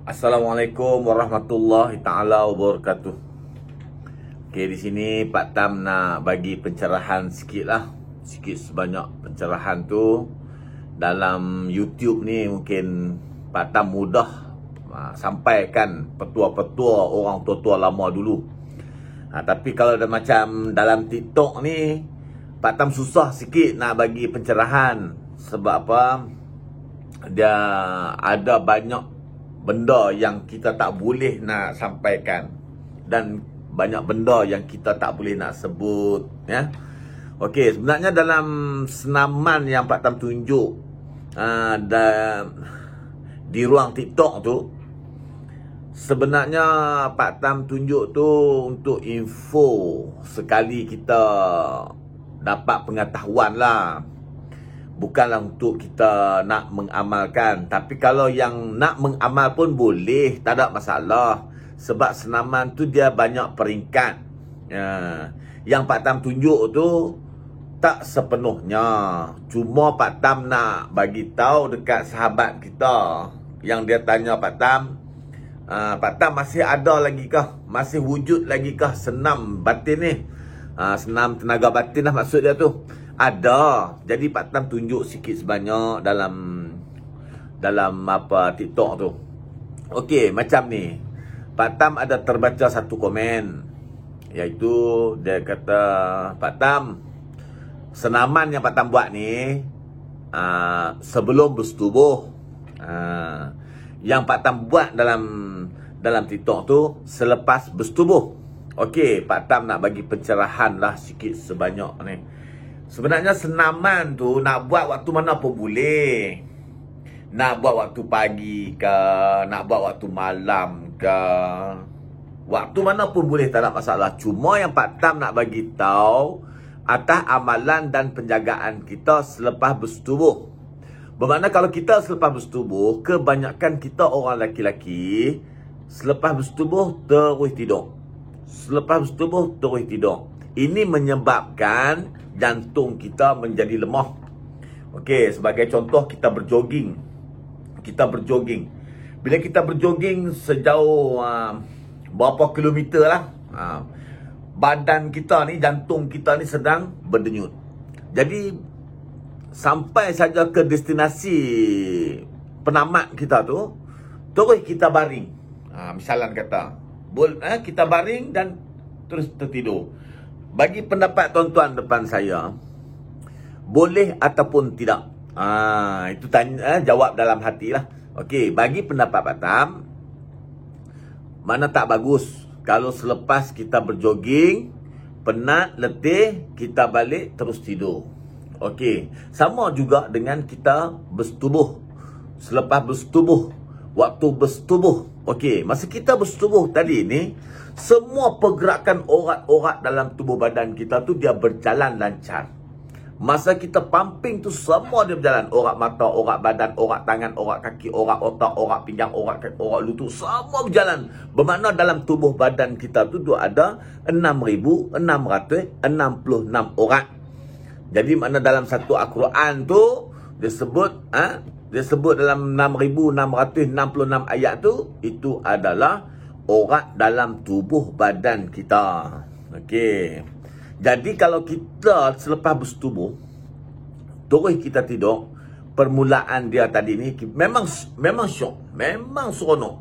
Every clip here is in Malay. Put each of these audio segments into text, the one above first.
Assalamualaikum warahmatullahi taala wabarakatuh. Okey, di sini Pak Tam nak bagi pencerahan sikit lah. Sikit sebanyak pencerahan tu. Dalam YouTube ni mungkin Pak Tam mudah sampaikan petua-petua orang tua-tua lama dulu. Tapi kalau ada macam dalam TikTok ni, Pak Tam susah sikit nak bagi pencerahan. Sebab apa? Dia ada banyak benda yang kita tak boleh nak sampaikan dan banyak benda yang kita tak boleh nak sebut, ya. Okey, sebenarnya dalam senaman yang Pak Tam tunjuk di ruang TikTok tu, sebenarnya Pak Tam tunjuk tu untuk info sekali kita dapat pengetahuan lah. Bukanlah untuk kita nak mengamalkan. Tapi kalau yang nak mengamal pun boleh, tak ada masalah. Sebab senaman tu dia banyak peringkat. Yang Pak Tam tunjuk tu tak sepenuhnya. Cuma Pak Tam nak bagi tahu dekat sahabat kita yang dia tanya Pak Tam, Pak Tam masih ada lagi kah? Masih wujud lagi kah senam batin ni? Senam tenaga batin lah maksud dia tu. Ada. Jadi Pak Tam tunjuk sikit sebanyak dalam apa TikTok tu. Okey, macam ni. Pak Tam ada terbaca satu komen, iaitu dia kata, Pak Tam, senaman yang Pak Tam buat ni sebelum bersetubuh. Yang Pak Tam buat dalam TikTok tu selepas bersetubuh. Okey, Pak Tam nak bagi pencerahan lah sikit sebanyak ni. Sebenarnya senaman tu nak buat waktu mana pun boleh. Nak buat waktu pagi ke, nak buat waktu malam ke, waktu mana pun boleh, tak ada masalah. Cuma yang Pak Tam nak bagi tahu atas amalan dan penjagaan kita selepas bersetubuh. Bermakna kalau kita selepas bersetubuh, kebanyakan kita orang lelaki selepas bersetubuh terus tidur. Selepas bersetubuh terus tidur. Ini menyebabkan jantung kita menjadi lemah. Okey, sebagai contoh kita berjoging. Bila kita berjoging sejauh berapa kilometer lah, badan kita ni, jantung kita ni sedang berdenyut. Jadi sampai saja ke destinasi penamat kita tu, terus kita baring. Misalan kata, kita baring dan terus tertidur. Bagi pendapat tuan-tuan depan saya, boleh ataupun tidak? Itu tanya, jawab dalam hati lah. Okey, bagi pendapat Pak Tam, mana tak bagus kalau selepas kita berjoging, penat, letih, kita balik terus tidur. Okey, sama juga dengan kita bersetubuh. Selepas bersetubuh, waktu bersetubuh, okey, masa kita bersetubuh tadi ni, semua pergerakan orat-orat dalam tubuh badan kita tu dia berjalan lancar. Masa kita pumping tu semua dia berjalan. Orat mata, orat badan, orat tangan, orat kaki, orat otak, orat pinggang, orat lutut, semua berjalan. Bermakna dalam tubuh badan kita tu ada 6,666 orat. Jadi makna dalam satu Al-Quran tu dia sebut dalam 6,666 ayat tu, itu adalah orat dalam tubuh badan kita. Okey. Jadi kalau kita selepas bersetubuh terus kita tidur, permulaan dia tadi ni memang syok, memang seronok.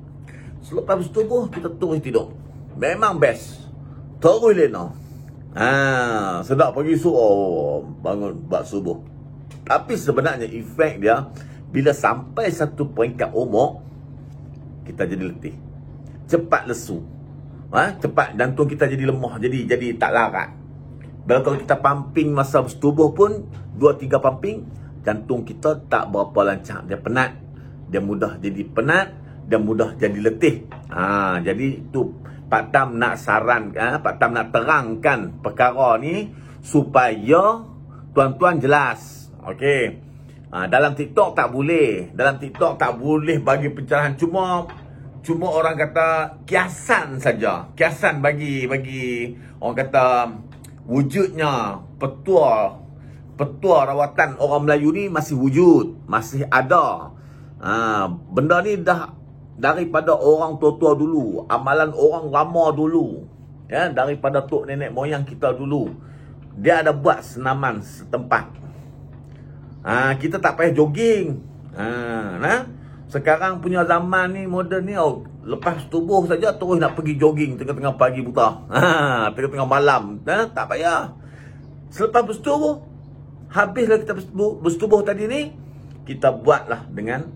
Selepas bersetubuh kita terus tidur, memang best. Terus lena. Sedap pagi bangun buat subuh. Tapi sebenarnya efek dia bila sampai satu peringkat umur, kita jadi letih, cepat lesu, cepat jantung kita jadi lemah, jadi tak larat. Kalau kita pumping masa bersetubuh pun 2-3 pumping, jantung kita tak berapa lancar, dia penat, dia mudah jadi penat, dia mudah jadi letih. Jadi tu Pak Tam nak Pak Tam nak terangkan perkara ni supaya tuan-tuan jelas. Okey. Dalam TikTok tak boleh. Dalam TikTok tak boleh bagi pencerahan, cuma orang kata kiasan saja. Kiasan bagi orang kata wujudnya petua rawatan orang Melayu ni masih wujud, masih ada. Benda ni dah daripada orang tua-tua dulu, amalan orang lama dulu, ya, daripada tok nenek moyang kita dulu. Dia ada buat senaman setempat. Kita tak payah jogging. Sekarang punya zaman ni, moden ni, lepas subuh saja terus nak pergi jogging tengah-tengah pagi buta. Tengah-tengah malam. Tak payah. Selepas bersetubuh, habislah kita bersetubuh tadi ni, kita buatlah dengan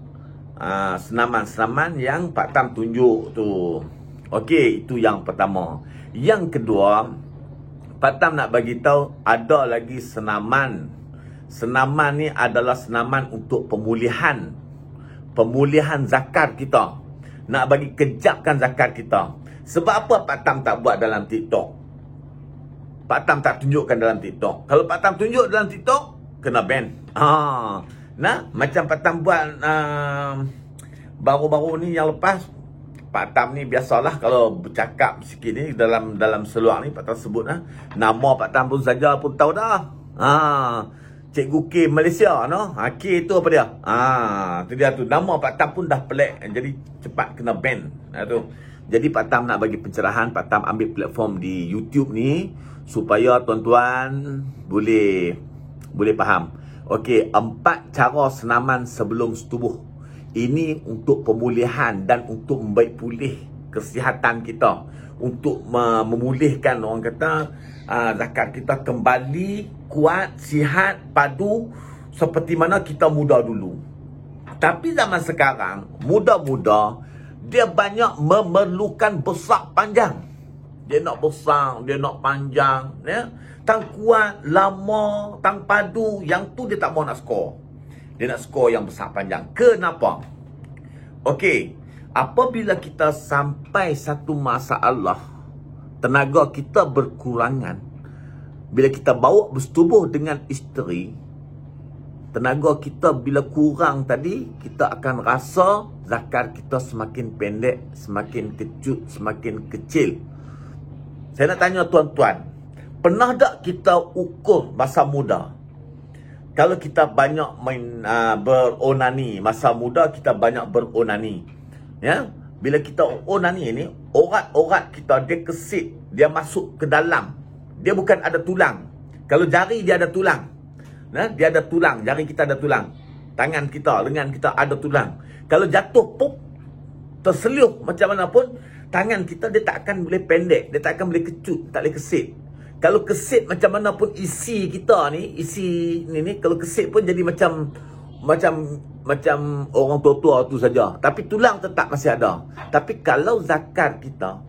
senaman-senaman yang Pak Tam tunjuk tu. Okey, itu yang pertama. Yang kedua, Pak Tam nak bagi tahu ada lagi senaman. Senaman ni adalah senaman untuk pemulihan zakat kita. Nak bagi kejapkan zakat kita. Sebab apa Pak Tam tak buat dalam TikTok? Pak Tam tak tunjukkan dalam TikTok. Kalau Pak Tam tunjuk dalam TikTok, kena ban. Macam Pak Tam buat baru-baru ni yang lepas. Pak Tam ni biasalah kalau bercakap sikit ni dalam seluar ni, Pak Tam sebut nama Pak Tam pun saja pun tahu dah. Cikgu K Malaysia no. K tu apa dia? Tu dia tu. Nama Pak Tam pun dah pelik. Jadi cepat kena ban. Tu. Jadi Pak Tam nak bagi pencerahan, Pak Tam ambil platform di YouTube ni supaya tuan-tuan boleh faham. Okey, 4 cara senaman sebelum setubuh. Ini untuk pemulihan dan untuk membaik pulih kesihatan kita. Untuk memulihkan, orang kata, zakat kita kembali kuat, sihat, padu seperti mana kita muda dulu. Tapi zaman sekarang, muda-muda, dia banyak memerlukan besar panjang. Dia nak besar, dia nak panjang, ya. Tang kuat, lama, tang padu, yang tu dia tak mau nak skor. Dia nak skor yang besar panjang. Kenapa? Okey, apabila kita sampai satu masalah, tenaga kita berkurangan. Bila kita bawa bersetubuh dengan isteri, tenaga kita bila kurang tadi, kita akan rasa zakat kita semakin pendek, semakin kecut, semakin kecil. Saya nak tanya tuan-tuan, pernah tak kita ukur masa muda? Kalau kita banyak main beronani, masa muda kita banyak beronani, ya. Bila kita onani ni, orat-orat kita dia kesit, dia masuk ke dalam. Dia bukan ada tulang. Kalau jari dia ada tulang. Dia ada tulang, jari kita ada tulang. Tangan kita, lengan kita ada tulang. Kalau jatuh pop, terseliuh macam mana pun, tangan kita dia tak akan boleh pendek, dia tak akan boleh kecut, tak boleh kesit. Kalau kesit macam mana pun isi kita ni, isi ni kalau kesit pun jadi macam orang tua-tua tu saja. Tapi tulang tetap masih ada. Tapi kalau zakat kita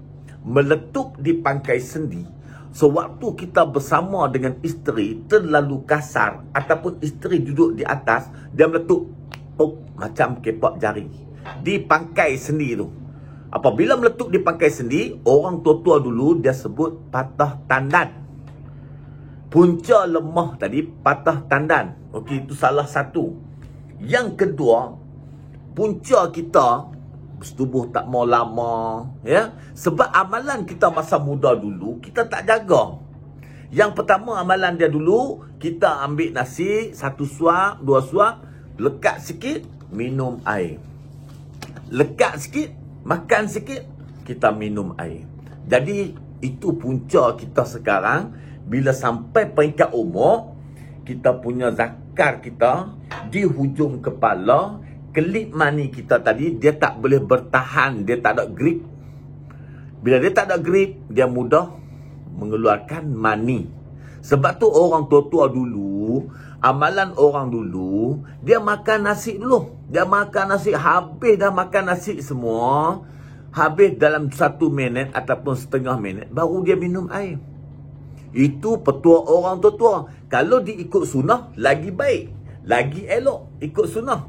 meletup di pangkai sendi, sewaktu kita bersama dengan isteri terlalu kasar ataupun isteri duduk di atas, dia meletup macam kepak jari di pangkai sendi tu. Apabila meletup di pangkai sendi, orang tua-tua dulu dia sebut patah tandan. Punca lemah tadi patah tandan. Okey, itu salah satu. Yang kedua, punca kita bersetubuh tak mau lama, ya. Sebab amalan kita masa muda dulu kita tak jaga. Yang pertama amalan dia dulu, kita ambil nasi 1 suap, 2 suap, lekat sikit, minum air. Lekat sikit, makan sikit, kita minum air. Jadi itu punca kita sekarang. Bila sampai peringkat umur, kita punya zakat kita di hujung kepala, kelip mani kita tadi, dia tak boleh bertahan, dia tak ada grip. Bila dia tak ada grip, dia mudah mengeluarkan mani. Sebab tu orang tua-tua dulu, amalan orang dulu, dia makan nasi dulu. Dia makan nasi, habis dah makan nasi semua, habis dalam 1 minit ataupun setengah minit, baru dia minum air. Itu petua orang tua-tua. Kalau diikut sunnah, lagi baik, lagi elok ikut sunnah.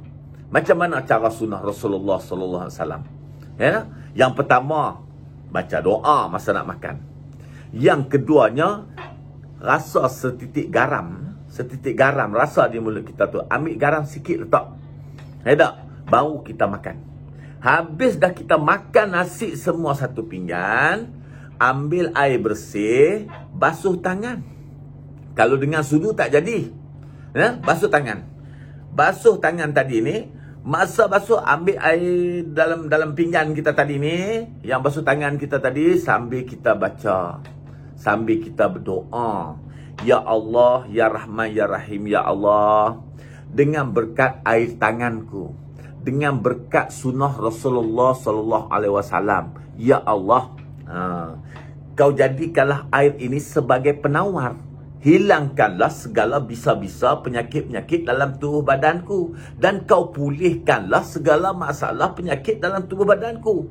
Macam mana cara sunnah Rasulullah sallallahu alaihi wasallam? Ya, yang pertama baca doa masa nak makan. Yang keduanya, rasa setitik garam rasa di mulut kita tu. Ambil garam sikit letak. Tak? Baru kita makan. Habis dah kita makan nasi semua 1 pinggan, ambil air bersih, basuh tangan. Kalau dengan sudu tak jadi. Basuh tangan. Basuh tangan tadi ni, Masa basuh, ambil air dalam pinggan kita tadi ni, yang basuh tangan kita tadi, sambil kita baca, sambil kita berdoa. Ya Allah, Ya Rahman, Ya Rahim, Ya Allah, dengan berkat air tanganku, dengan berkat sunnah Rasulullah sallallahu alaihi wasallam, ya Allah, kau jadikanlah air ini sebagai penawar. Hilangkanlah segala bisa-bisa penyakit-penyakit dalam tubuh badanku, dan kau pulihkanlah segala masalah penyakit dalam tubuh badanku.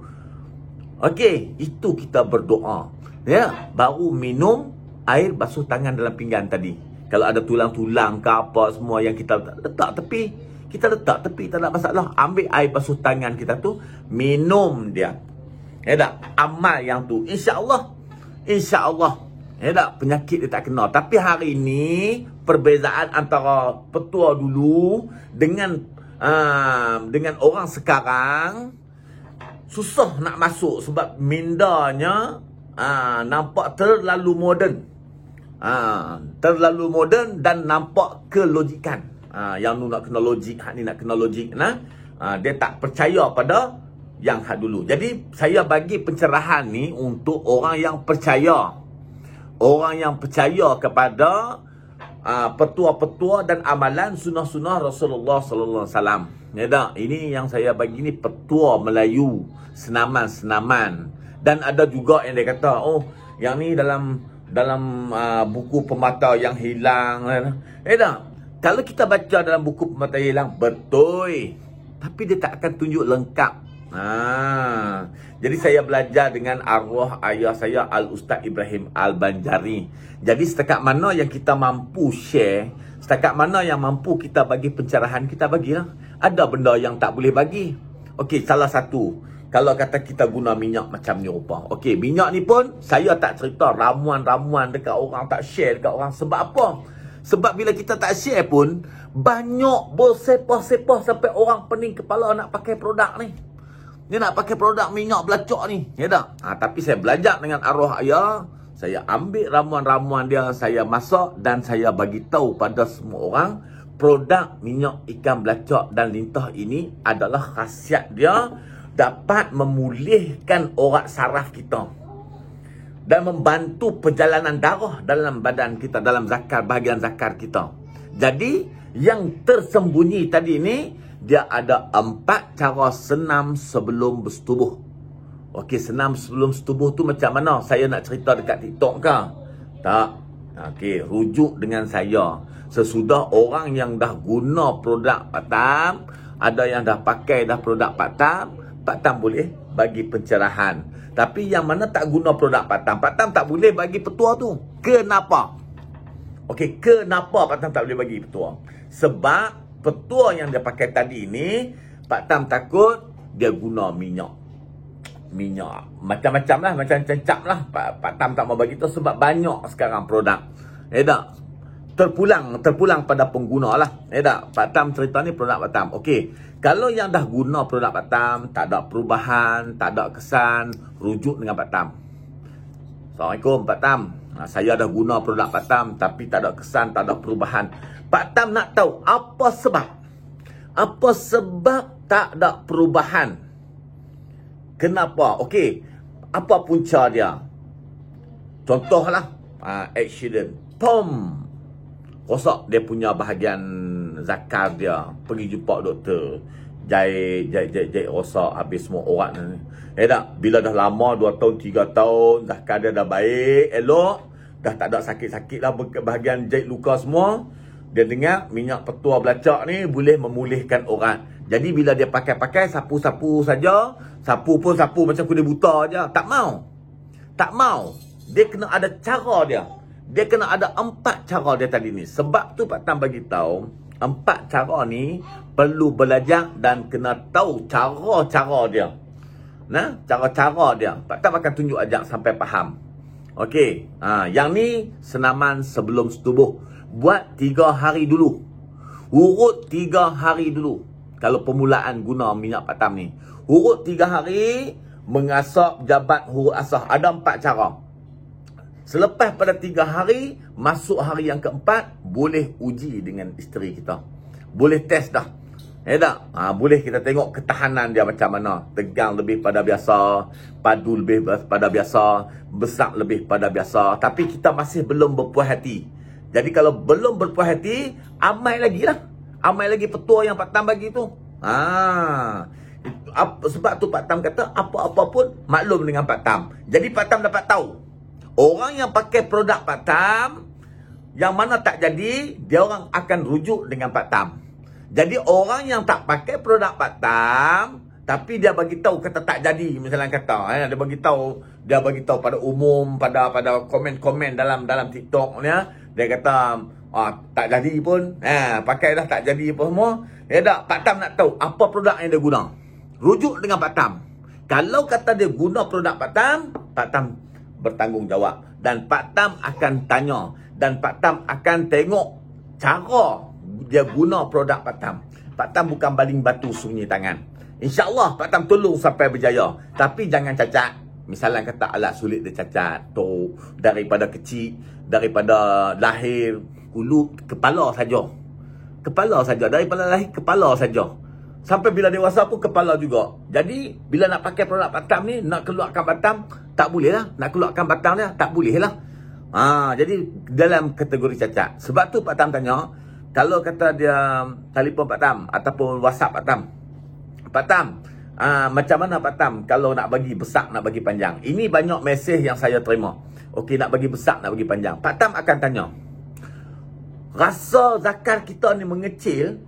Okey, itu kita berdoa. Ya, baru minum air basuh tangan dalam pinggan tadi. Kalau ada tulang-tulang ke apa semua yang kita letak tepi, kita letak tepi, tak ada masalah. Ambil air basuh tangan kita tu, minum dia. Ya tak? Amal yang tu, insya-Allah. Insya-Allah. Ya tak? Penyakit dia tak kena. Tapi hari ni perbezaan antara petua dulu dengan orang sekarang, susah nak masuk sebab mindanya nampak terlalu moden. Terlalu moden dan nampak kelogikan. Yang nu nak kena logik, hak ni nak kena logik. Dia tak percaya pada yang hak dulu. Jadi saya bagi pencerahan ni untuk orang yang percaya. Orang yang percaya kepada petua-petua dan amalan sunnah-sunnah Rasulullah sallallahu alaihi wasallam. Ya tak? Ini yang saya bagi ni petua Melayu, senaman-senaman. Dan ada juga yang dia kata, oh, yang ni dalam buku pemata yang hilang. Ya tak? Kalau kita baca dalam buku pemata yang hilang, betul. Tapi dia tak akan tunjuk lengkap. Jadi saya belajar dengan arwah ayah saya Al-Ustaz Ibrahim Al-Banjari. Jadi setakat mana yang kita mampu share, setakat mana yang mampu kita bagi pencerahan, kita bagilah. Ada benda yang tak boleh bagi. Okey, salah satu, kalau kata kita guna minyak macam ni rupa. Okey, minyak ni pun saya tak cerita ramuan-ramuan dekat orang, tak share dekat orang. Sebab apa? Sebab bila kita tak share pun, banyak bersepah-sepah sampai orang pening kepala nak pakai produk ni. Dia nak pakai produk minyak belacok ni. Ya tak? Tapi saya belajar dengan arwah ayah. Saya ambil ramuan-ramuan dia, saya masak dan saya bagi tahu pada semua orang, produk minyak ikan belacok dan lintah ini adalah khasiat dia dapat memulihkan urat saraf kita dan membantu perjalanan darah dalam badan kita, dalam zakar, bahagian zakar kita. Jadi yang tersembunyi tadi ni, dia ada 4 cara senam sebelum bersetubuh. Okey, senam sebelum setubuh tu macam mana? Saya nak cerita dekat TikTok ke? Tak. Okey, rujuk dengan saya. Sesudah orang yang dah guna produk Patam, ada yang dah pakai dah produk Patam, Patam boleh bagi pencerahan. Tapi yang mana tak guna produk Patam, Patam tak boleh bagi petua tu. Kenapa? Okey, kenapa Patam tak boleh bagi petua? Sebab petua yang dia pakai tadi ni, Pak Tam takut dia guna minyak macam-macam lah, macam cencap lah. Pak Tam tak mau bagi tu sebab banyak sekarang produk. Tak? Terpulang pada pengguna lah. Tak? Pak Tam cerita ni produk Pak Tam. Okey, kalau yang dah guna produk Pak Tam, tak ada perubahan, tak ada kesan, rujuk dengan Pak Tam. Assalamualaikum Pak Tam. Saya dah guna produk Pak Tam tapi tak ada kesan, tak ada perubahan. Pak Tam nak tahu apa sebab. Apa sebab tak ada perubahan? Kenapa? Okey, apa punca dia? Contohlah, accident. Pom! Rosak dia punya bahagian zakar dia. Pergi jumpa doktor. Jahit rosak habis semua urat ni. Tak? Bila dah lama 2 tahun, 3 tahun, zakar dia dah baik, elok, dah tak ada sakit-sakit lah bahagian jahit luka semua. Dia dengar minyak petua belacok ni boleh memulihkan urat. Jadi bila dia pakai-pakai, sapu-sapu saja, sapu pun sapu macam kuda buta aja. Tak mau. Tak mau. Dia kena ada cara dia. Dia kena ada 4 cara dia tadi ni. Sebab tu Pak Tam bagi tahu 4 cara ni perlu belajar dan kena tahu cara-cara dia. Cara-cara dia. Pak Tam akan tunjuk ajak sampai faham. Okey. Yang ni senaman sebelum setubuh. Buat 3 hari dulu. Urut 3 hari dulu. Kalau permulaan guna minyak Pak Tam ni. Urut 3 hari. Mengasap jabat huruf asah. Ada 4 cara. Selepas pada 3 hari, masuk hari yang keempat, boleh uji dengan isteri kita. Boleh test dah. Tak? Boleh kita tengok ketahanan dia macam mana. Tegang lebih pada biasa, padu lebih pada biasa, besar lebih pada biasa. Tapi kita masih belum berpuas hati. Jadi kalau belum berpuas hati, amai lagi lah. Amai lagi petua yang Pak Tam bagi tu. Sebab tu Pak Tam kata, apa-apa pun maklum dengan Pak Tam. Jadi Pak Tam dapat tahu, orang yang pakai produk Pak Tam, yang mana tak jadi, dia orang akan rujuk dengan Pak Tam. Jadi orang yang tak pakai produk Pak Tam, tapi dia bagi tahu kata tak jadi, misalnya kata, dia bagi tahu pada umum, pada komen-komen dalam TikTok ni, dia kata tak jadi pun, pakai dah tak jadi apa semua. Pak Tam nak tahu apa produk yang dia guna. Rujuk dengan Pak Tam. Kalau kata dia guna produk Pak Tam bertanggungjawab, dan Pak Tam akan tanya, dan Pak Tam akan tengok cara dia guna produk Pak Tam. Pak Tam bukan baling batu sunyi tangan. InsyaAllah Pak Tam tolong sampai berjaya. Tapi jangan cacat. Misalnya kata alat sulit dia cacat. Tu daripada kecil, daripada lahir, kepala saja. Kepala saja. Daripada lahir, kepala saja. Sampai bila dewasa pun kepala juga. Jadi bila nak pakai produk Pak Tam ni, nak keluarkan Pak Tam, tak boleh lah. Nak keluarkan Pak Tam ni, tak boleh lah. Jadi dalam kategori cacat. Sebab tu Pak Tam tanya, kalau kata dia telefon Pak Tam ataupun WhatsApp Pak Tam, Pak Tam, macam mana Pak Tam kalau nak bagi besar, nak bagi panjang? Ini banyak mesej yang saya terima. Okey, nak bagi besar, nak bagi panjang. Pak Tam akan tanya, rasa zakar kita ni mengecil,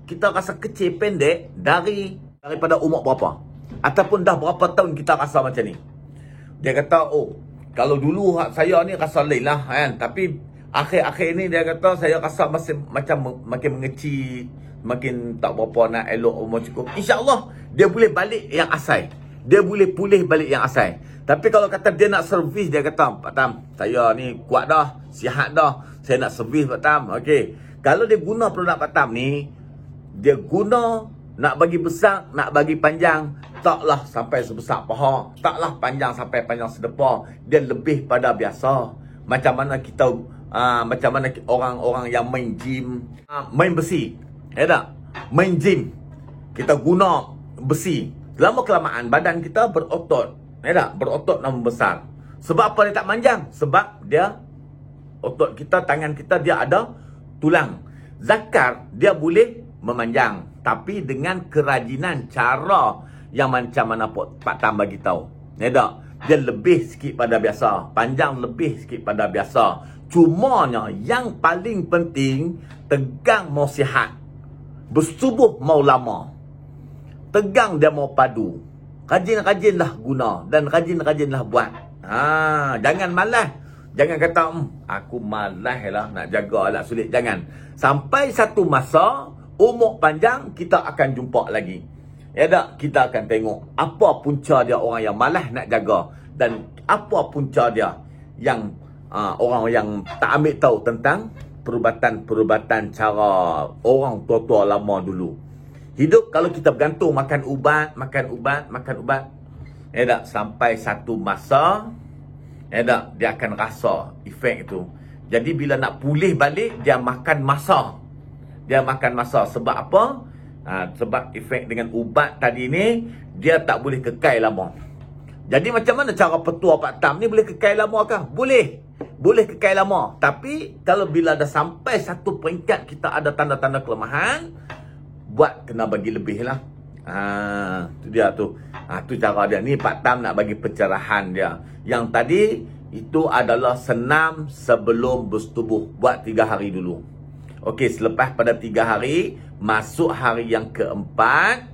kita rasa kecil pendek daripada umur berapa? Ataupun dah berapa tahun kita rasa macam ni? Dia kata, kalau dulu saya ni rasa lain lah kan. Tapi akhir-akhir ni dia kata saya rasa masih macam makin mengecil, makin tak berapa nak elok umur cukup. InsyaAllah dia boleh balik yang asal. Dia boleh pulih balik yang asal. Tapi kalau kata dia nak servis, dia kata, Pak Tam, saya ni kuat dah, sihat dah, saya nak servis Pak Tam. Okey. Kalau dia guna produk Pak Tam ni, dia guna nak bagi besar, nak bagi panjang, taklah sampai sebesar paha, taklah panjang sampai panjang sedepar. Dia lebih pada biasa. Macam mana kita macam mana orang-orang yang main gym, main besi, tak? Main gym, kita guna besi. Lama kelamaan badan kita berotot, tak? Berotot dan membesar. Sebab apa dia tak manjang? Sebab dia, otot kita, tangan kita, dia ada tulang. Zakar dia boleh memanjang, tapi dengan kerajinan cara yang macam mana Pak Tam bagi tahu. Tak? Dia lebih sikit pada biasa, panjang lebih sikit pada biasa. Cumanya yang paling penting, tegang mau sihat, bersubuh mau lama, tegang dia mau padu. Rajin-rajinlah guna dan rajin-rajinlah buat. Jangan malas. Jangan kata aku malas lah nak jaga alat sulit. Jangan. Sampai satu masa umur panjang, kita akan jumpa lagi. Tak? Kita akan tengok apa punca dia orang yang malas nak jaga, dan apa punca dia yang orang yang tak ambil tahu tentang perubatan-perubatan cara orang tua-tua lama dulu. Hidup kalau kita bergantung makan ubat, tak? Sampai satu masa, tak? Dia akan rasa efek itu. Jadi bila nak pulih balik, dia makan masa. Sebab apa? Sebab efek dengan ubat tadi ni, dia tak boleh kekal lama. Jadi macam mana cara petua Pak Tam ni boleh kekal lama kah? Boleh kekal lama. Tapi kalau bila dah sampai satu peringkat kita ada tanda-tanda kelemahan, buat kena bagi lebih lah. Tu dia tu. Tu cara dia. Ni Pak Tam nak bagi pencerahan dia. Yang tadi itu adalah senam sebelum bersetubuh. Buat 3 hari dulu. Okey, selepas pada 3 hari, masuk hari yang keempat,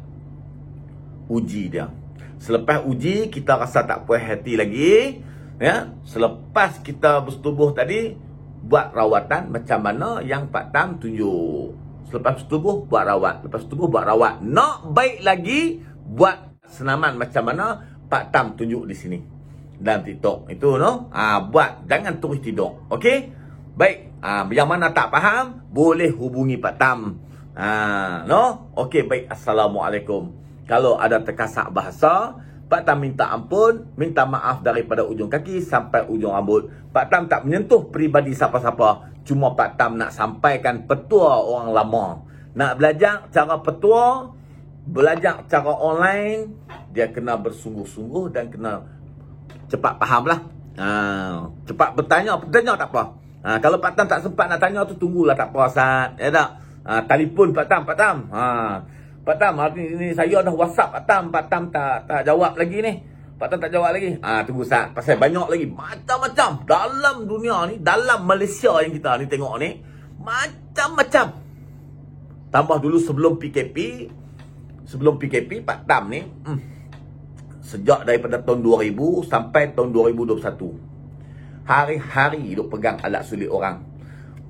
uji dia. Selepas uji, kita rasa tak puas hati lagi, ya. Selepas kita bersetubuh tadi, buat rawatan macam mana yang Pak Tam tunjuk. Selepas bersetubuh, buat rawat. Lepas bersetubuh, buat rawat. Nak baik lagi, buat senaman macam mana Pak Tam tunjuk di sini. Dalam TikTok. Itu, no? Buat. Jangan terus tidur. Okey? Baik. Yang mana tak faham, boleh hubungi Pak Tam. No? Okey, baik. Assalamualaikum. Kalau ada terkasak bahasa, Pak Tam minta ampun, minta maaf daripada ujung kaki sampai ujung rambut. Pak Tam tak menyentuh peribadi siapa-siapa. Cuma Pak Tam nak sampaikan petua orang lama. Nak belajar cara petua, belajar cara online, dia kena bersungguh-sungguh dan kena cepat faham lah. Cepat bertanya tak apa. Kalau Pak Tam tak sempat nak tanya tu, tunggulah tak apa Ustaz. Ya tak? Telefon Pak Tam. Pak Tam, hari ni saya dah WhatsApp Pak Tam tak jawab lagi ni. Pak Tam tak jawab lagi. Tunggu Ustaz. Pasal banyak lagi. Macam-macam. Dalam dunia ni, dalam Malaysia yang kita ni tengok ni, macam-macam. Tambah dulu sebelum PKP, Pak Tam ni, sejak daripada tahun 2000 sampai tahun 2021. Hari-hari duk pegang alat sulit orang.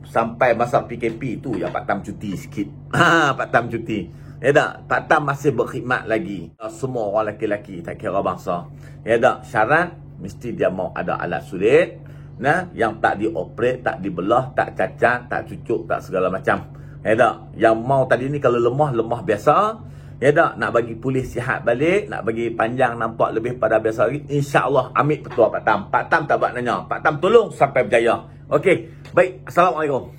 Sampai masa PKP tu, ya Pak Tam cuti sikit. Pak Tam cuti. Ya tak? Pak Tam masih berkhidmat lagi. Semua orang lelaki-lelaki, tak kira bangsa. Ya tak? Syarat, mesti dia mau ada alat sulit. Yang tak dioperate, tak dibelah, tak cacat, tak cucuk, tak segala macam. Ya tak? Yang mau tadi ni kalau lemah biasa. Ya tak? Nak bagi pulih sihat balik, nak bagi panjang nampak lebih pada biasa lagi. InsyaAllah ambil petua Pak Tam. Pak Tam tak buat nanya. Pak Tam tolong sampai berjaya. Okey. Baik. Assalamualaikum.